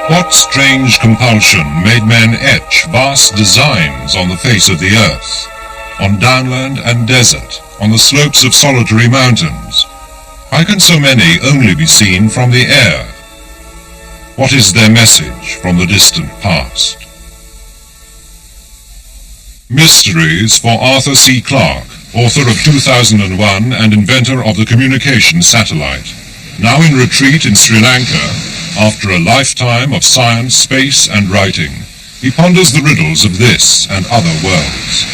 What strange compulsion made men etch vast designs on the face of the earth, on downland and desert, on the slopes of solitary mountains? Why can so many only be seen from the air? What is their message from the distant past? Mysteries for Arthur C. Clarke, author of 2001 and inventor of the communication satellite. Now in retreat in Sri Lanka, after a lifetime of science, space, and writing, he ponders the riddles of this and other worlds.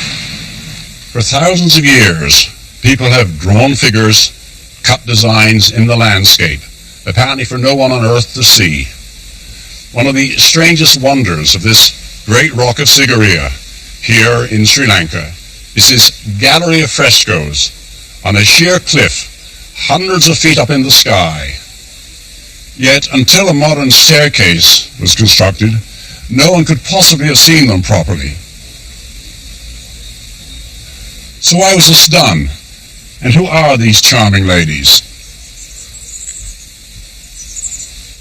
For thousands of years, people have drawn figures, cut designs in the landscape, apparently for no one on earth to see. One of the strangest wonders of this great rock of Sigiriya, here in Sri Lanka, is this gallery of frescoes on a sheer cliff, hundreds of feet up in the sky. Yet, until a modern staircase was constructed, no one could possibly have seen them properly. So why was this done? And who are these charming ladies?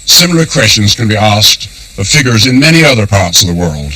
Similar questions can be asked of figures in many other parts of the world.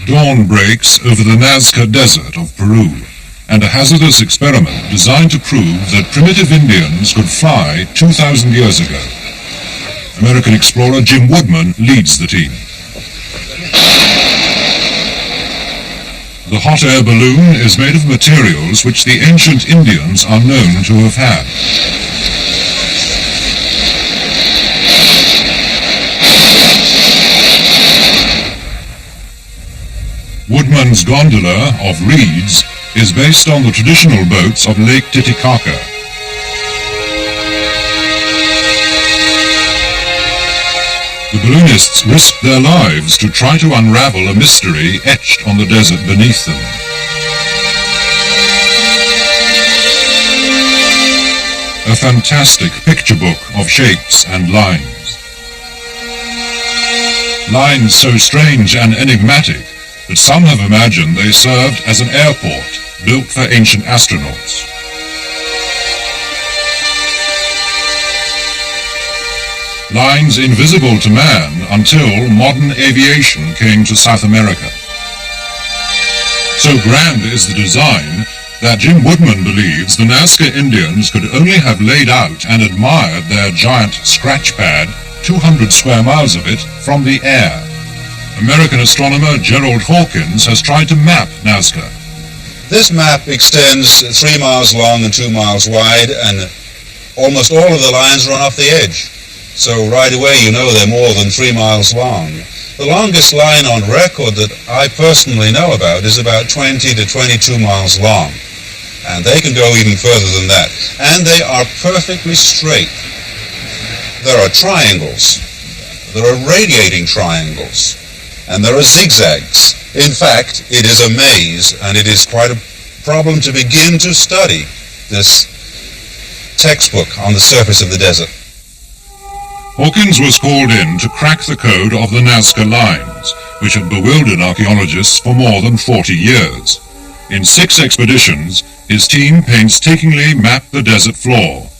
Dawn breaks over the Nazca Desert of Peru, and a hazardous experiment designed to prove that primitive Indians could fly 2,000 years ago. American explorer Jim Woodman leads the team. The hot air balloon is made of materials which the ancient Indians are known to have had. Woodman's gondola of reeds is based on the traditional boats of Lake Titicaca. The balloonists risked their lives to try to unravel a mystery etched on the desert beneath them. A fantastic picture book of shapes and lines. Lines so strange and enigmatic that some have imagined they served as an airport built for ancient astronauts. Lines invisible to man until modern aviation came to South America. So grand is the design that Jim Woodman believes the Nazca Indians could only have laid out and admired their giant scratch pad, 200 square miles of it, from the air. American astronomer Gerald Hawkins has tried to map Nazca. This map extends 3 miles long and 2 miles wide, and almost all of the lines run off the edge. So right away you know they're more than 3 miles long. The longest line on record that I personally know about is about 20 to 22 miles long. And they can go even further than that. And they are perfectly straight. There are triangles. There are radiating triangles. And there are zigzags. In fact, it is a maze, and it is quite a problem to begin to study this textbook on the surface of the desert. Hawkins was called in to crack the code of the Nazca lines, which had bewildered archaeologists for more than 40 years. In 6 expeditions, his team painstakingly mapped the desert floor.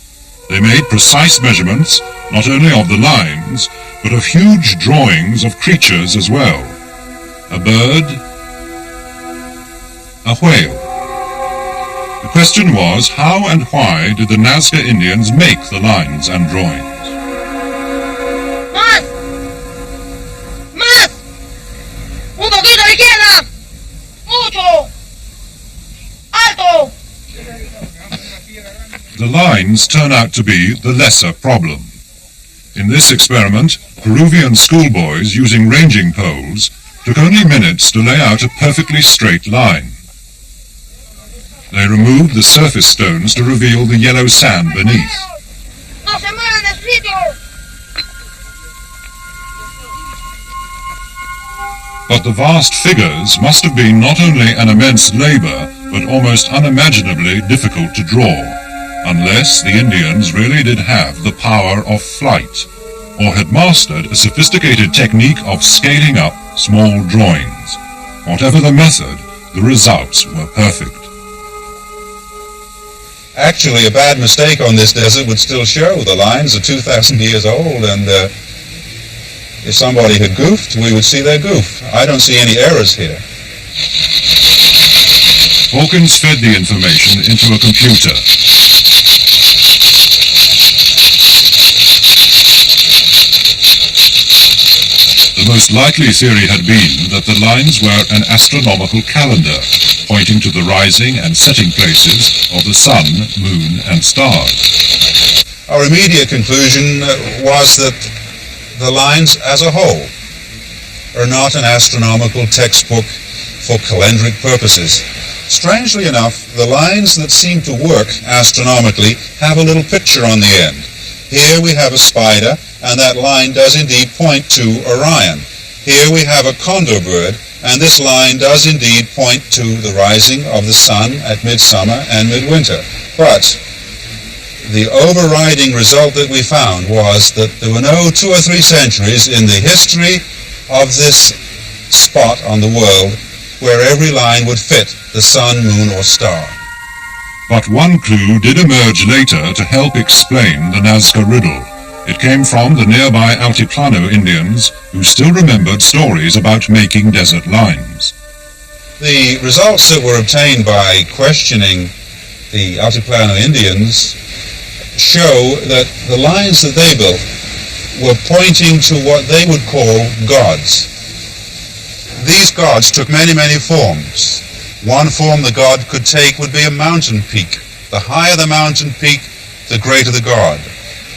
They made precise measurements, not only of the lines, but of huge drawings of creatures as well. A bird, a whale. The question was, how and why did the Nazca Indians make the lines and drawings? The lines turn out to be the lesser problem. In this experiment, Peruvian schoolboys using ranging poles took only minutes to lay out a perfectly straight line. They removed the surface stones to reveal the yellow sand beneath. But the vast figures must have been not only an immense labor, but almost unimaginably difficult to draw, unless the Indians really did have the power of flight, or had mastered a sophisticated technique of scaling up small drawings. Whatever the method, the results were perfect. Actually, a bad mistake on this desert would still show. The lines are 2,000 years old, and if somebody had goofed, we would see their goof. I don't see any errors here. Hawkins fed the information into a computer. The most likely theory had been that the lines were an astronomical calendar, pointing to the rising and setting places of the sun, moon, and stars. Our immediate conclusion was that the lines as a whole are not an astronomical textbook for calendric purposes. Strangely enough, the lines that seem to work astronomically have a little picture on the end. Here we have a spider, and that line does indeed point to Orion. Here we have a condor bird, and this line does indeed point to the rising of the sun at midsummer and midwinter. But the overriding result that we found was that there were no 2 or 3 centuries in the history of this spot on the world where every line would fit the sun, moon, or star. But one clue did emerge later to help explain the Nazca riddle. It came from the nearby Altiplano Indians, who still remembered stories about making desert lines. The results that were obtained by questioning the Altiplano Indians show that the lines that they built were pointing to what they would call gods. These gods took many, many forms. One form the god could take would be a mountain peak. The higher the mountain peak, the greater the god.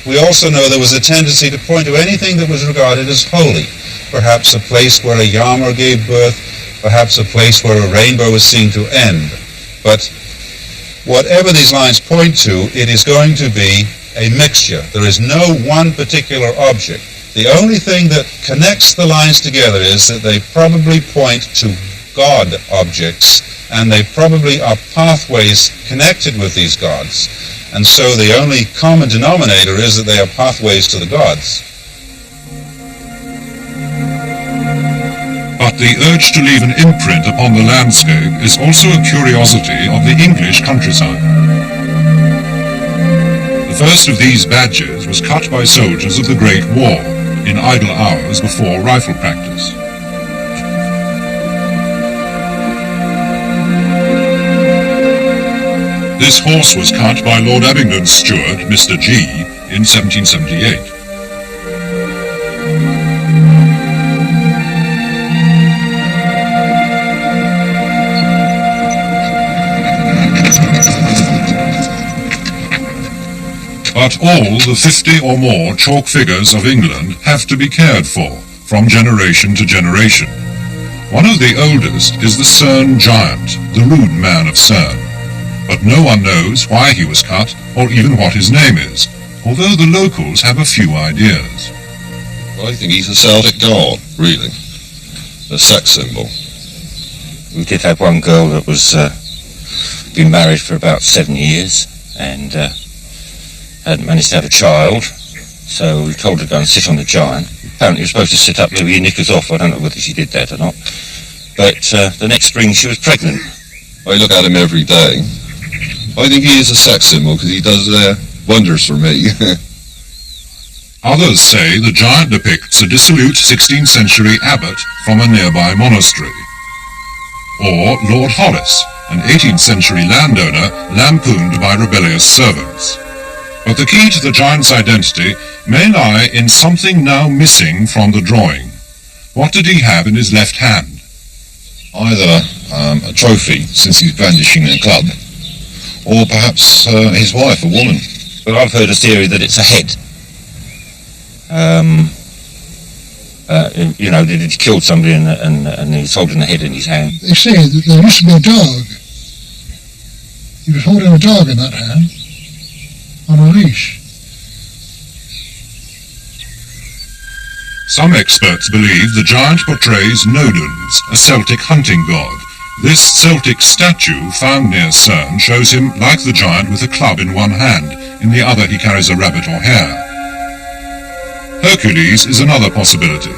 We also know there was a tendency to point to anything that was regarded as holy. Perhaps a place where a Yammer gave birth, perhaps a place where a rainbow was seen to end. But whatever these lines point to, it is going to be a mixture. There is no one particular object. The only thing that connects the lines together is that they probably point to God objects, and they probably are pathways connected with these gods. And so the only common denominator is that they are pathways to the gods. But the urge to leave an imprint upon the landscape is also a curiosity of the English countryside. The first of these badges was cut by soldiers of the Great War in idle hours before rifle practice. This horse was cut by Lord Abingdon's steward, Mr. G, in 1778. But all the 50 or more chalk figures of England have to be cared for, from generation to generation. One of the oldest is the Cerne giant, the rude man of Cerne. But no one knows why he was cut, or even what his name is, although the locals have a few ideas. Well, I think he's a Celtic god, really. A sex symbol. We did have one girl that was been married for about 7 years, and hadn't managed to have a child, so we told her to go and sit on the giant. Apparently you're supposed to sit up till your knickers off. I don't know whether she did that or not. But the next spring she was pregnant. I look at him every day. I think he is a sex symbol because he does wonders for me. Others say the giant depicts a dissolute 16th century abbot from a nearby monastery. Or Lord Hollis, an 18th century landowner lampooned by rebellious servants. But the key to the giant's identity may lie in something now missing from the drawing. What did he have in his left hand? Either a trophy, since he's brandishing a club, or perhaps his wife, a woman. But I've heard a theory that it's a head. You know, that he killed somebody and he's holding a head in his hand. They say that there used to be a dog. He was holding a dog in that hand, on a leash. Some experts believe the giant portrays Nodens, a Celtic hunting god. This Celtic statue found near Cerne shows him like the giant with a club in one hand. In the other he carries a rabbit or hare. Hercules is another possibility.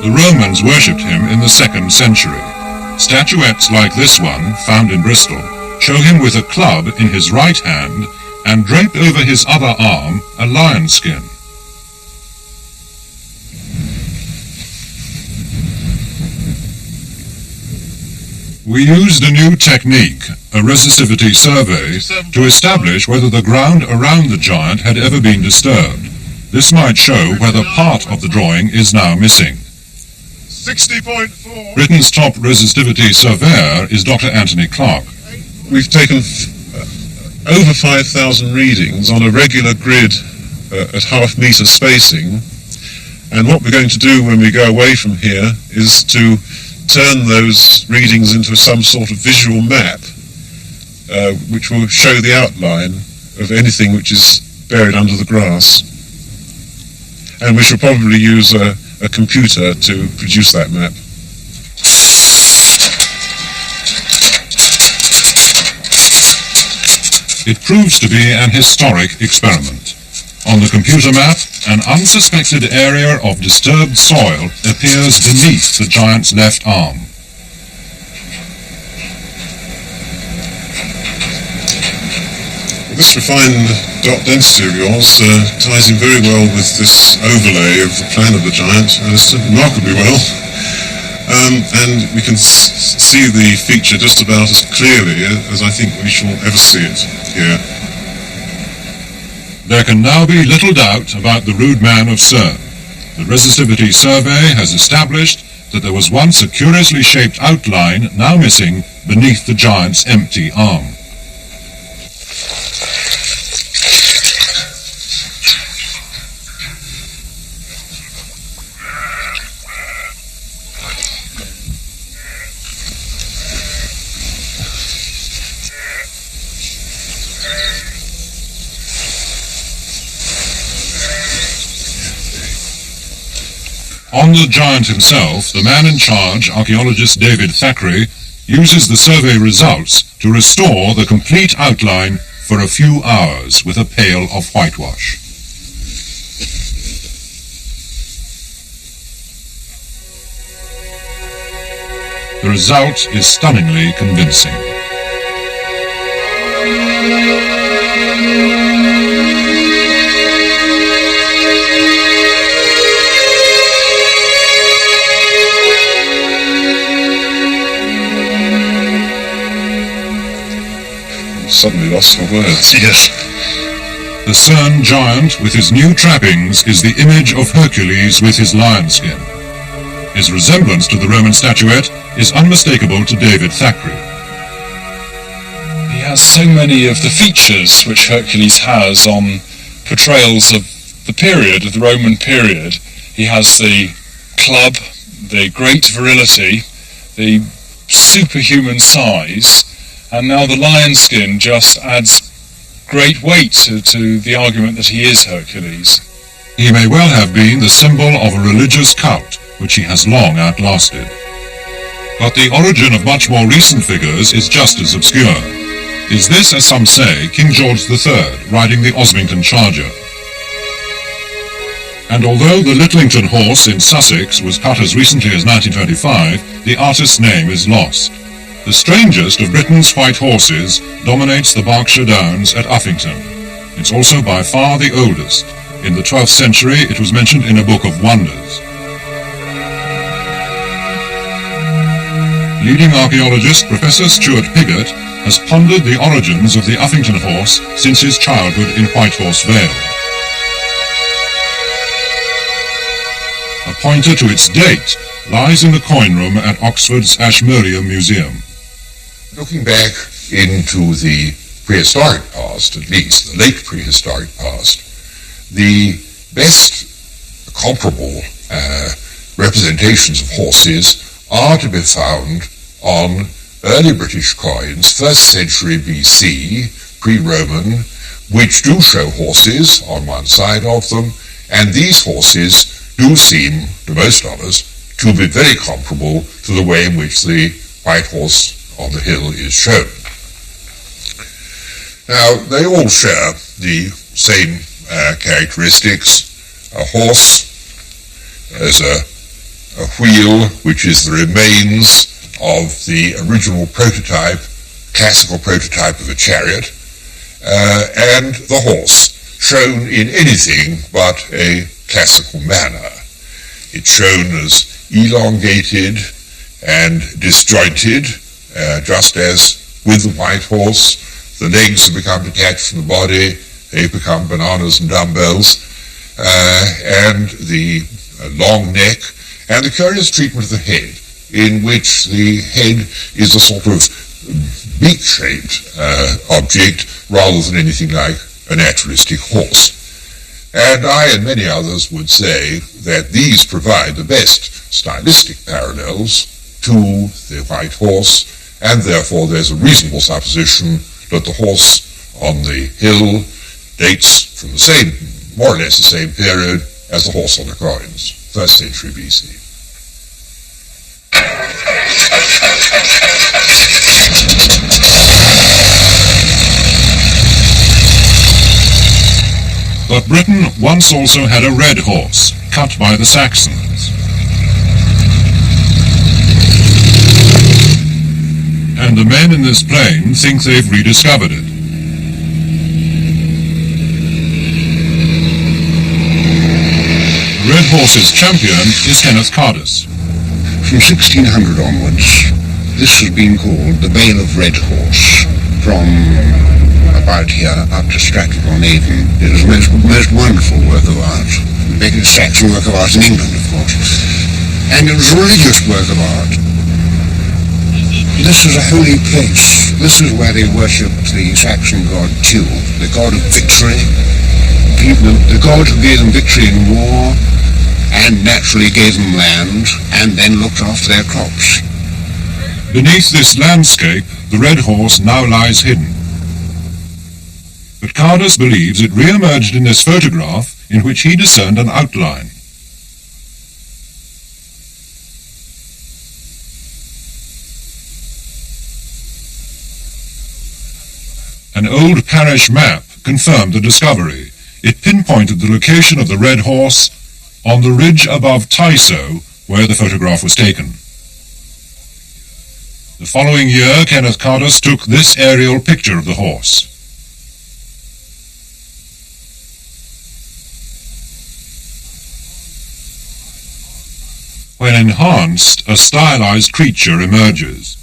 The Romans worshipped him in the 2nd century. Statuettes like this one, found in Bristol, show him with a club in his right hand and draped over his other arm a lion skin. We used a new technique, a resistivity survey, to establish whether the ground around the giant had ever been disturbed. This might show whether part of the drawing is now missing. 60.4. Britain's top resistivity surveyor is Dr. Anthony Clark. We've taken over 5,000 readings on a regular grid at half-metre spacing, and what we're going to do when we go away from here is to turn those readings into some sort of visual map which will show the outline of anything which is buried under the grass. And we shall probably use a computer to produce that map. It proves to be an historic experiment. On the computer map, an unsuspected area of disturbed soil appears beneath the giant's left arm. This refined dot density of yours ties in very well with this overlay of the plan of the giant, and it's remarkably well. And we can see the feature just about as clearly as I think we shall ever see it here. There can now be little doubt about the rude man of Cerne. The resistivity survey has established that there was once a curiously shaped outline, now missing, beneath the giant's empty arm. On the giant himself, the man in charge, archaeologist David Thackeray, uses the survey results to restore the complete outline for a few hours with a pail of whitewash. The result is stunningly convincing. Suddenly lost for words, yes. The Cerne giant with his new trappings is the image of Hercules with his lion skin. His resemblance to the Roman statuette is unmistakable to David Thackeray. He has so many of the features which Hercules has on portrayals of the period, of the Roman period. He has the club, the great virility, the superhuman size, and now the lion skin just adds great weight to the argument that he is Hercules. He may well have been the symbol of a religious cult, which he has long outlasted. But the origin of much more recent figures is just as obscure. Is this, as some say, King George III riding the Osmington charger? And although the Littlington horse in Sussex was cut as recently as 1925, the artist's name is lost. The strangest of Britain's white horses dominates the Berkshire Downs at Uffington. It's also by far the oldest. In the 12th century it was mentioned in a book of wonders. Leading archaeologist Professor Stuart Piggott has pondered the origins of the Uffington horse since his childhood in Whitehorse Vale. A pointer to its date lies in the coin room at Oxford's Ashmolean Museum. Looking back into the prehistoric past, at least, the late prehistoric past, the best comparable representations of horses are to be found on early British coins, 1st century BC, pre-Roman, which do show horses on one side of them, And these horses do seem, to most of us, to be very comparable to the way in which the white horse on the hill is shown. Now, they all share the same characteristics. A horse has a wheel, which is the remains of the original prototype, classical prototype of a chariot, and the horse, shown in anything but a classical manner. It's shown as elongated and disjointed, just as with the white horse, the legs have become detached from the body, they become bananas and dumbbells, and the long neck, and the curious treatment of the head, in which the head is a sort of beak-shaped object rather than anything like a naturalistic horse. And I and many others would say that these provide the best stylistic parallels to the white horse, and therefore there's a reasonable supposition that the horse on the hill dates from the same, more or less the same period as the horse on the coins, 1st century BC. But Britain once also had a red horse, cut by the Saxons. And the men in this plain think they've rediscovered it. The red horse's champion is Kenneth Cardus. From 1600 onwards, this has been called the Vale of Red Horse. From about here up to Stratford-on-Avon. It is a most wonderful work of art. The biggest Saxon work of art in England, of course. And it was a religious work of art. This is a holy place. This is where they worshipped the Saxon god Tiw, the god of victory, the god who gave them victory in war, and naturally gave them land, and then looked after their crops. Beneath this landscape, the red horse now lies hidden. But Cardus believes it re-emerged in this photograph in which he discerned an outline. An old parish map confirmed the discovery. It pinpointed the location of the red horse on the ridge above Tysoe, where the photograph was taken. The following year, Kenneth Cardus took this aerial picture of the horse. When enhanced, a stylized creature emerges.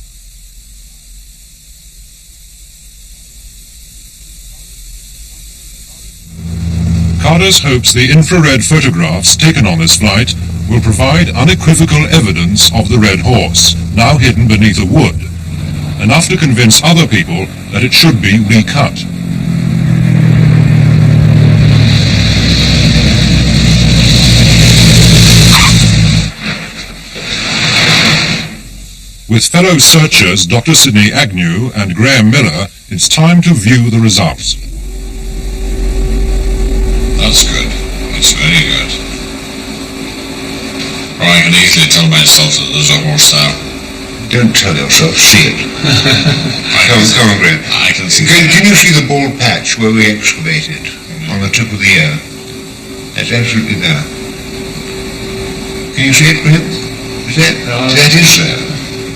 Cardus hopes the infrared photographs taken on this flight will provide unequivocal evidence of the red horse, now hidden beneath a wood, enough to convince other people that it should be recut. With fellow searchers Dr. Sidney Agnew and Graham Miller, it's time to view the results. That's good. That's very good. Or I can easily tell myself that there's a horse there. Don't tell yourself, see it. Come on, Graham. I can see Can you see the bald patch where we excavated on the tip of the ear? That's absolutely there. Can you see it, Graham? That is there.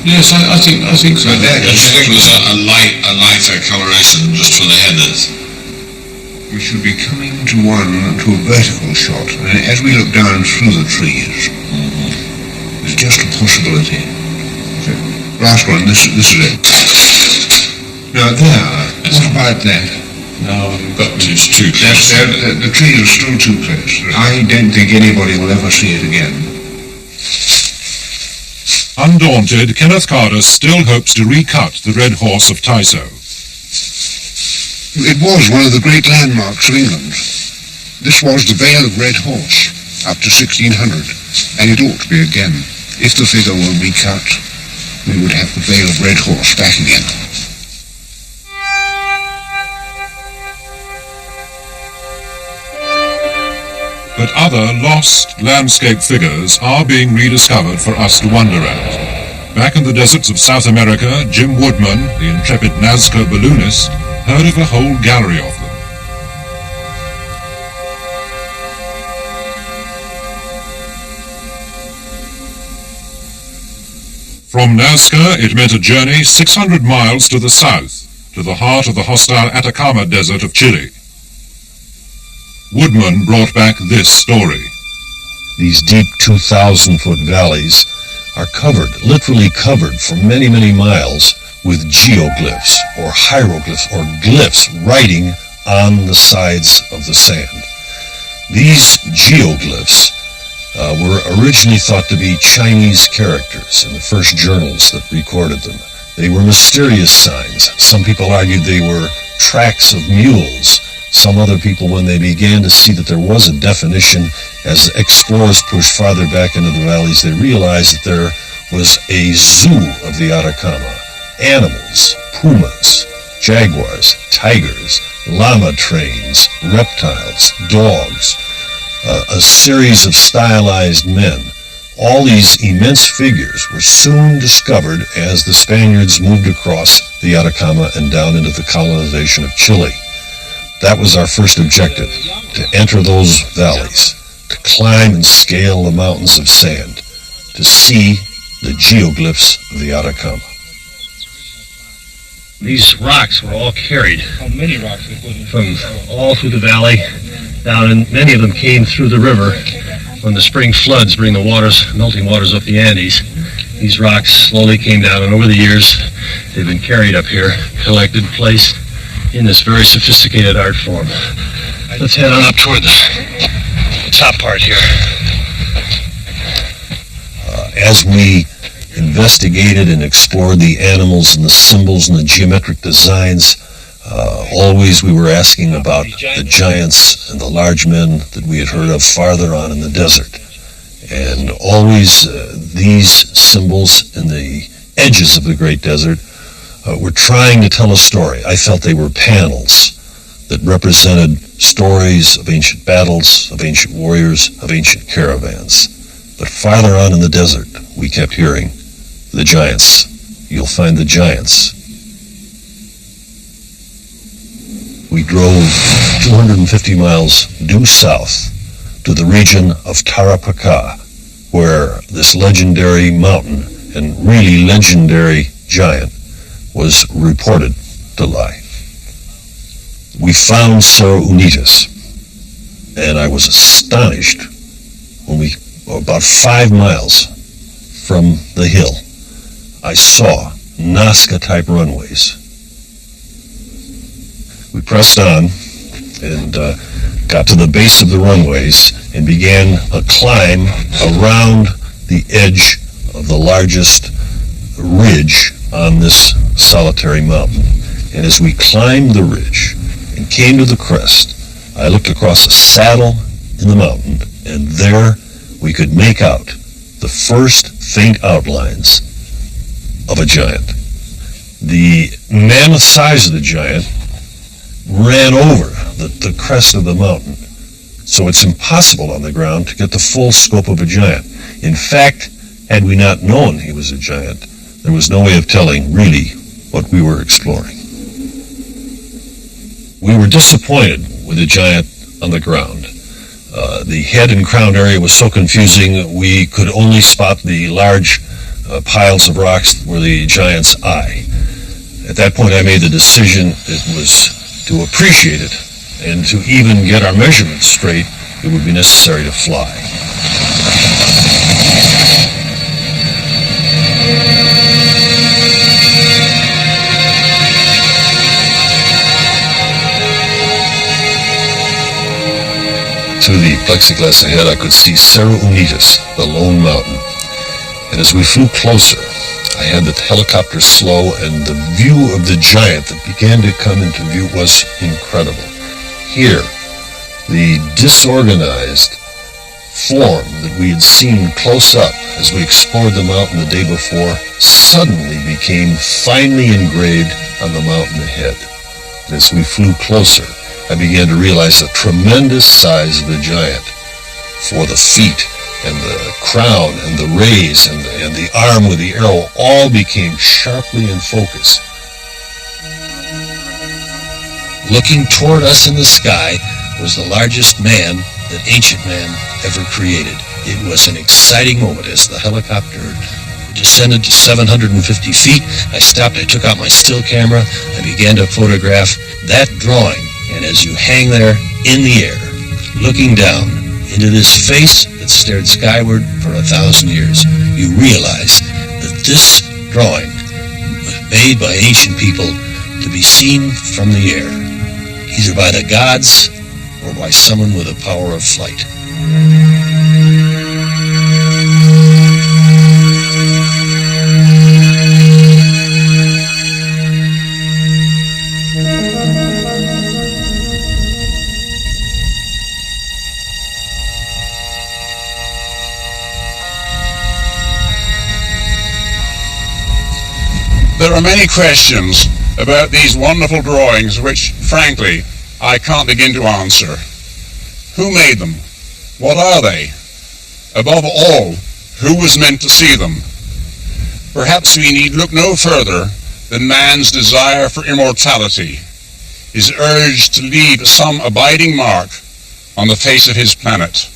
Yes, I think so. That I think there's a lighter coloration just for the headers. We should be coming to a vertical shot, and as we look down through the trees, there's just a possibility. Last one, this is it. Now there, what about that? No, it's too close. The trees are still too close. I don't think anybody will ever see it again. Undaunted, Kenneth Cardus still hopes to recut the red horse of Tysoe. It was one of the great landmarks of England. This was the Vale of Red Horse, up to 1600, and it ought to be again. If the figure were recut, we would have the Vale of Red Horse back again. but other lost landscape figures are being rediscovered for us to wonder at. Back in the deserts of South America, Jim Woodman, the intrepid Nazca balloonist, heard of a whole gallery of them. From Nazca, it meant a journey 600 miles to the south, to the heart of the hostile Atacama Desert of Chile. Woodman brought back this story. These deep 2,000-foot valleys are covered, literally covered for many, many miles with geoglyphs or hieroglyphs or glyphs writing on the sides of the sand. These geoglyphs were originally thought to be Chinese characters in the first journals that recorded them. They were mysterious signs. Some people argued they were tracks of mules. Some other people, when they began to see that there was a definition, as explorers pushed farther back into the valleys, they realized that there was a zoo of the Atacama. Animals, pumas, jaguars, tigers, llama trains, reptiles, dogs, a series of stylized men. All these immense figures were soon discovered as the Spaniards moved across the Atacama and down into the colonization of Chile. That was our first objective, to enter those valleys, to climb and scale the mountains of sand, to see the geoglyphs of the Atacama. These rocks were all carried from all through the valley down, and many of them came through the river when the spring floods bring the waters, melting waters up the Andes. These rocks slowly came down, and over the years they've been carried up here, collected, placed in this very sophisticated art form. Let's head on up toward the top part here. As we investigated and explored the animals and the symbols and the geometric designs, always we were asking about the giants and the large men that we had heard of farther on in the desert. And always these symbols in the edges of the Great Desert were trying to tell a story. I felt they were panels that represented stories of ancient battles, of ancient warriors, of ancient caravans. But farther on in the desert, we kept hearing the giants. You'll find the giants. We drove 250 miles due south to the region of Tarapacá, where this legendary mountain and really legendary giant was reported to lie. We found Cerro Unitas, and I was astonished when we were about 5 miles from the hill. I saw Nazca-type runways. We pressed on and got to the base of the runways and began a climb around the edge of the largest ridge on this solitary mountain. And as we climbed the ridge and came to the crest, I looked across a saddle in the mountain, and there we could make out the first faint outlines of a giant. The mammoth size of the giant ran over the crest of the mountain, so it's impossible on the ground to get the full scope of a giant. In fact, had we not known he was a giant, there was no way of telling really what we were exploring. We were disappointed with the giant on the ground. The head and crown area was so confusing, we could only spot the large piles of rocks that were the giant's eye. At that point, I made the decision it was to appreciate it, and to even get our measurements straight, it would be necessary to fly. Through the plexiglass ahead, I could see Cerro Unitas, the lone mountain. And as we flew closer, I had the helicopter slow, and the view of the giant that began to come into view was incredible. Here, the disorganized form that we had seen close up as we explored the mountain the day before suddenly became finely engraved on the mountain ahead. And as we flew closer, I began to realize the tremendous size of the giant. for the feet and the crown and the rays and the arm with the arrow all became sharply in focus. Looking toward us in the sky was the largest man that ancient man ever created. It was an exciting moment as the helicopter descended to 750 feet. I stopped, I took out my still camera, I began to photograph that drawing, and as you hang there in the air, looking down into this face that stared skyward for 1,000 years, you realize that this drawing was made by ancient people to be seen from the air, either by the gods or by someone with the power of flight. There are many questions about these wonderful drawings which, frankly, I can't begin to answer. Who made them? What are they? Above all, who was meant to see them? Perhaps we need look no further than man's desire for immortality, his urge to leave some abiding mark on the face of his planet.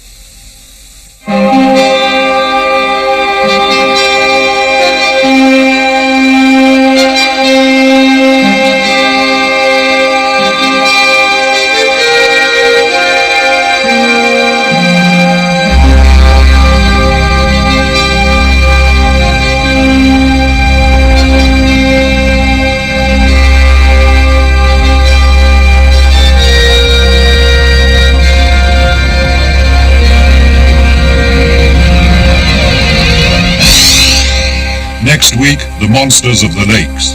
Next week, the monsters of the lakes.